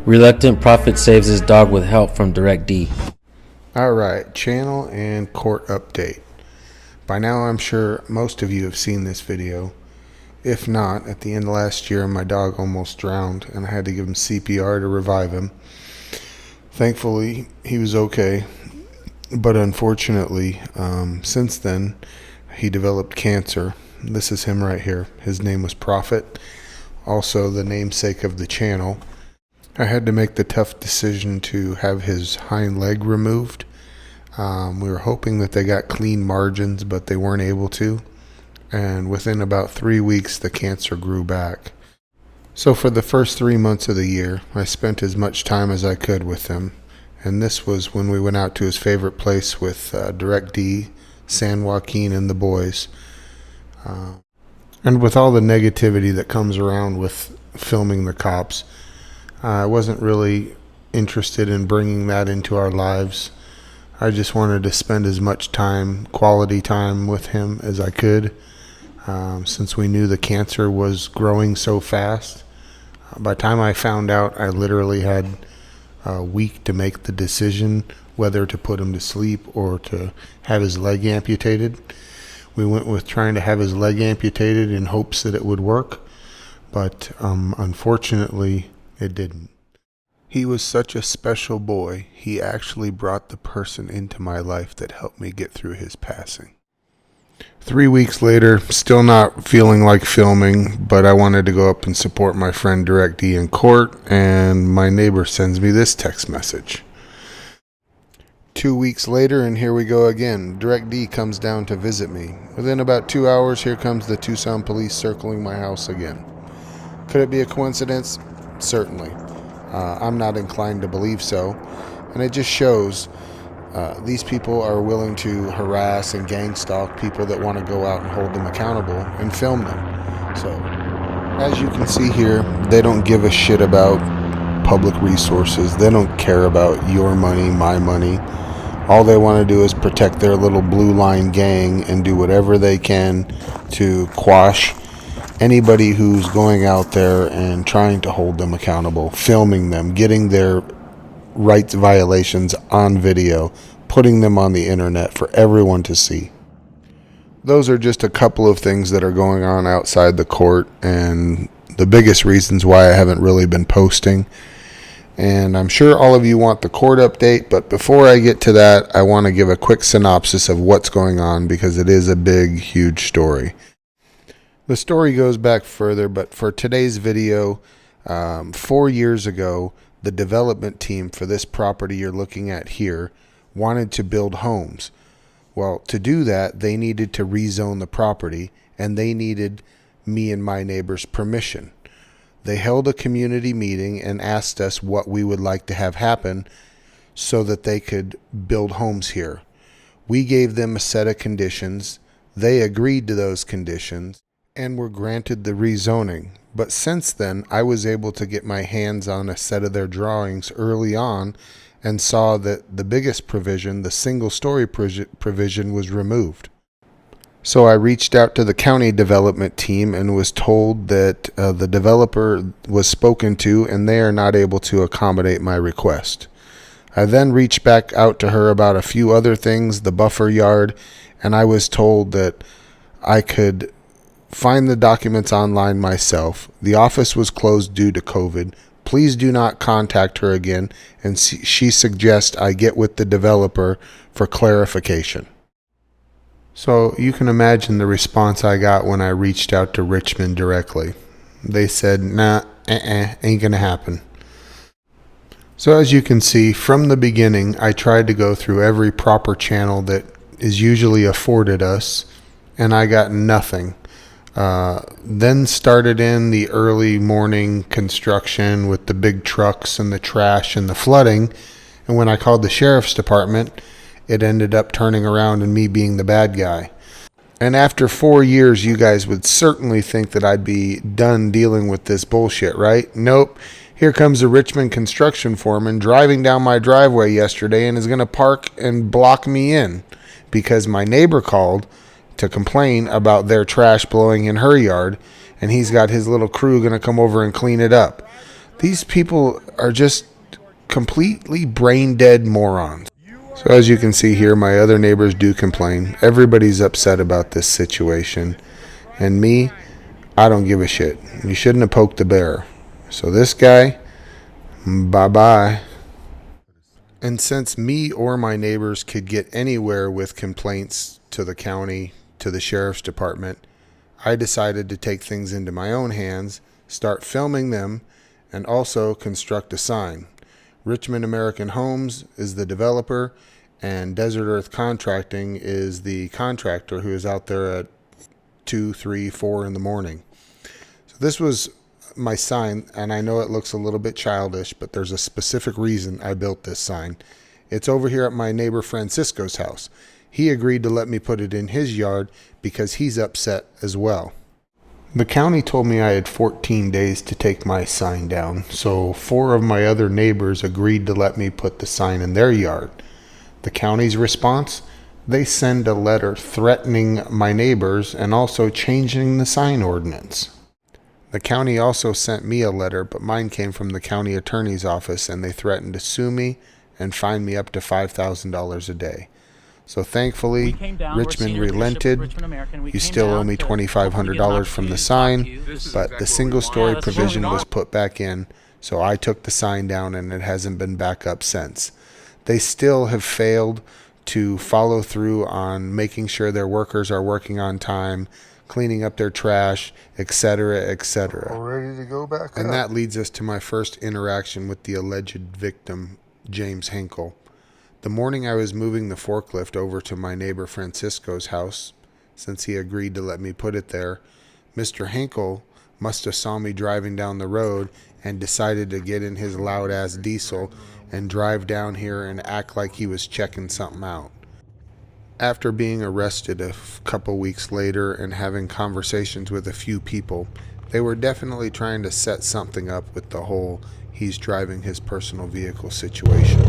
Reluctant prophet saves his dog with help from Direct D. Alright, channel and court update. By now I'm sure most of you have seen this video. If not, at the end of last year my dog almost drowned and I had to give him CPR to revive him. Thankfully he was okay, but unfortunately since then he developed cancer. This is him right here. His name was Prophet, also the namesake of the channel. I had to make the tough decision to have his hind leg removed. We were hoping that they got clean margins, but they weren't able to. And within about 3 weeks, the cancer grew back. So for the first 3 months of the year, I spent as much time as I could with him. And this was when we went out to his favorite place with Direct D, San Joaquin, and the boys. And with all the negativity that comes around with filming the cops, I wasn't really interested in bringing that into our lives. I just wanted to spend as much time, quality time with him as I could, since we knew the cancer was growing so fast. By the time I found out, I literally had a week to make the decision whether to put him to sleep or to have his leg amputated. We went with trying to have his leg amputated in hopes that it would work, but unfortunately it didn't. He was such a special boy. He actually brought the person into my life that helped me get through his passing. 3 weeks later, still not feeling like filming, but I wanted to go up and support my friend Direct D in court, and my neighbor sends me this text message. 2 weeks later, and here we go again. Direct D comes down to visit me. Within about 2 hours, here comes the Tucson police circling my house again. Could it be a coincidence? Certainly. I'm not inclined to believe so. And it just shows these people are willing to harass and gang stalk people that want to go out and hold them accountable and film them. So, as you can see here, they don't give a shit about public resources. They don't care about your money, my money. All they want to do is protect their little blue line gang and do whatever they can to quash anybody who's going out there and trying to hold them accountable, filming them, getting their rights violations on video, putting them on the internet for everyone to see. Those are just a couple of things that are going on outside the court and the biggest reasons why I haven't really been posting. And I'm sure all of you want the court update, but before I get to that, I want to give a quick synopsis of what's going on because it is a big, huge story. The story goes back further, but for today's video, 4 years ago, the development team for this property you're looking at here wanted to build homes. Well, to do that, they needed to rezone the property, and they needed me and my neighbor's permission. They held a community meeting and asked us what we would like to have happen so that they could build homes here. We gave them a set of conditions. They agreed to those conditions and were granted the rezoning. But since then, I was able to get my hands on a set of their drawings early on and saw that the biggest provision, the single-story provision, was removed. So I reached out to the county development team and was told that the developer was spoken to and they are not able to accommodate my request. I then reached back out to her about a few other things, the buffer yard, and I was told that I could find the documents online myself. The office was closed due to COVID. Please do not contact her again, and she suggests I get with the developer for clarification. So you can imagine the response I got when I reached out to Richmond directly. They said, nah, ain't gonna happen. So as you can see, from the beginning, I tried to go through every proper channel that is usually afforded us, and I got nothing. Then started in the early morning construction with the big trucks and the trash and the flooding. And when I called the sheriff's department, it ended up turning around and me being the bad guy. And after 4 years, you guys would certainly think that I'd be done dealing with this bullshit, right? Nope. Here comes a Richmond construction foreman driving down my driveway yesterday and is going to park and block me in because my neighbor called to complain about their trash blowing in her yard, and he's got his little crew going to come over and clean it up. These people are just completely brain dead morons. So as you can see here, my other neighbors do complain. Everybody's upset about this situation. And me, I don't give a shit. You shouldn't have poked the bear. So this guy, bye-bye. And since me or my neighbors could get anywhere with complaints to the county, to the sheriff's department, I decided to take things into my own hands, start filming them, and also construct a sign. Richmond American Homes is the developer, and Desert Earth Contracting is the contractor who is out there at 2, 3, 4 in the morning. So this was my sign, and I know it looks a little bit childish, but there's a specific reason I built this sign. It's over here at my neighbor Francisco's house. He agreed to let me put it in his yard because he's upset as well. The county told me I had 14 days to take my sign down, so 4 of my other neighbors agreed to let me put the sign in their yard. The county's response? They send a letter threatening my neighbors and also changing the sign ordinance. The county also sent me a letter, but mine came from the county attorney's office, and they threatened to sue me and fine me up to $5,000 a day. So thankfully, Richmond relented. You still owe me $2,500 from the sign, but the single-story provision was put back in, so I took the sign down, and it hasn't been back up since. They still have failed to follow through on making sure their workers are working on time, cleaning up their trash, etc., etc. All ready to go back up. And that leads us to my first interaction with the alleged victim, James Hinkle. The morning I was moving the forklift over to my neighbor Francisco's house, since he agreed to let me put it there, Mr. Hinkle must have saw me driving down the road and decided to get in his loud-ass diesel and drive down here and act like he was checking something out. After being arrested a couple weeks later and having conversations with a few people, they were definitely trying to set something up with the whole he's driving his personal vehicle situation.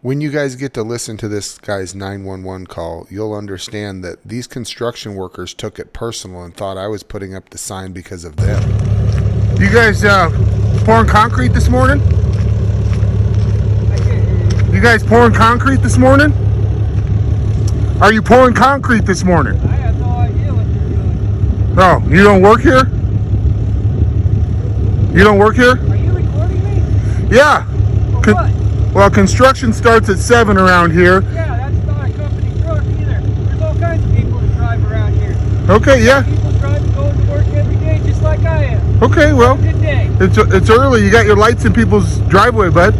When you guys get to listen to this guy's 911 call, you'll understand that these construction workers took it personal and thought I was putting up the sign because of them. You guys pouring concrete this morning? You guys pouring concrete this morning? Are you pouring concrete this morning? I have no idea what you're doing. No, you don't work here? You don't work here? Are you recording me? Yeah. For what? Well, construction starts at 7 around here. Yeah, that's not a company truck either. There's all kinds of people that drive around here. Okay, yeah. People drive going to work every day just like I am. Okay, well, Good day. it's early. You got your lights in people's driveway, bud.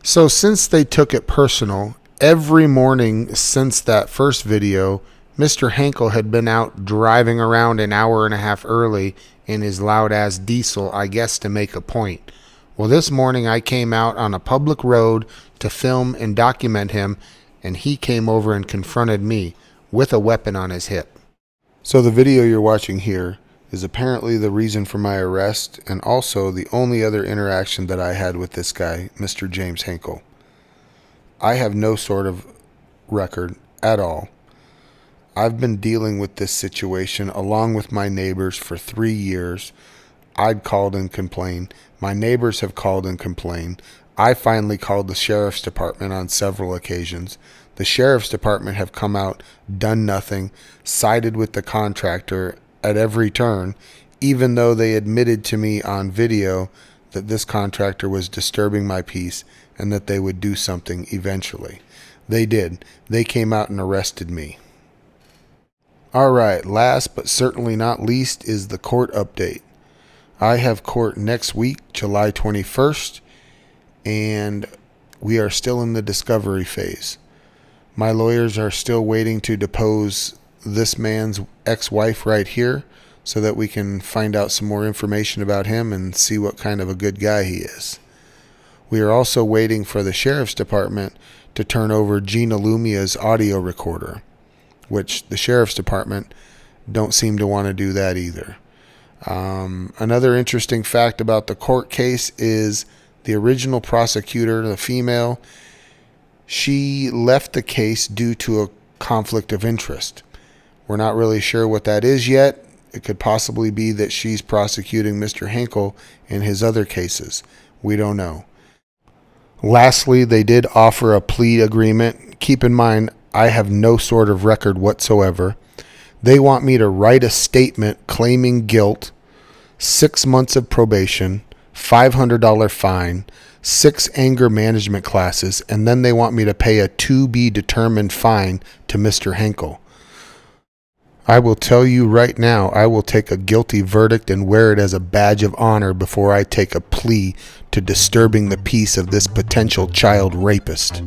So since they took it personal, every morning since that first video, Mr. Hinkle had been out driving around an hour and a half early in his loud-ass diesel, I guess to make a point. Well, this morning I came out on a public road to film and document him, and he came over and confronted me with a weapon on his hip. So the video you're watching here is apparently the reason for my arrest and also the only other interaction that I had with this guy, Mr. James Hinkle. I have no sort of record at all. I've been dealing with this situation along with my neighbors for 3 years. I'd called and complained. My neighbors have called and complained. I finally called the sheriff's department on several occasions. The sheriff's department have come out, done nothing, sided with the contractor at every turn, even though they admitted to me on video that this contractor was disturbing my peace and that they would do something eventually. They did. They came out and arrested me. Alright, last but certainly not least is the court update. I have court next week, July 21st, and we are still in the discovery phase. My lawyers are still waiting to depose this man's ex-wife right here, so that we can find out some more information about him and see what kind of a good guy he is. We are also waiting for the Sheriff's Department to turn over Gina Lumia's audio recorder, which the Sheriff's Department don't seem to want to do that either. Another interesting fact about the court case is the original prosecutor, the female, she left the case due to a conflict of interest. We're not really sure what that is yet. It could possibly be that she's prosecuting Mr. Henkel in his other cases. We don't know. Lastly, they did offer a plea agreement. Keep in mind, I have no sort of record whatsoever. They want me to write a statement claiming guilt, 6 months of probation, $500 fine, 6 anger management classes, and then they want me to pay a to be determined fine to Mr. Henkel. I will tell you right now, I will take a guilty verdict and wear it as a badge of honor before I take a plea to disturbing the peace of this potential child rapist.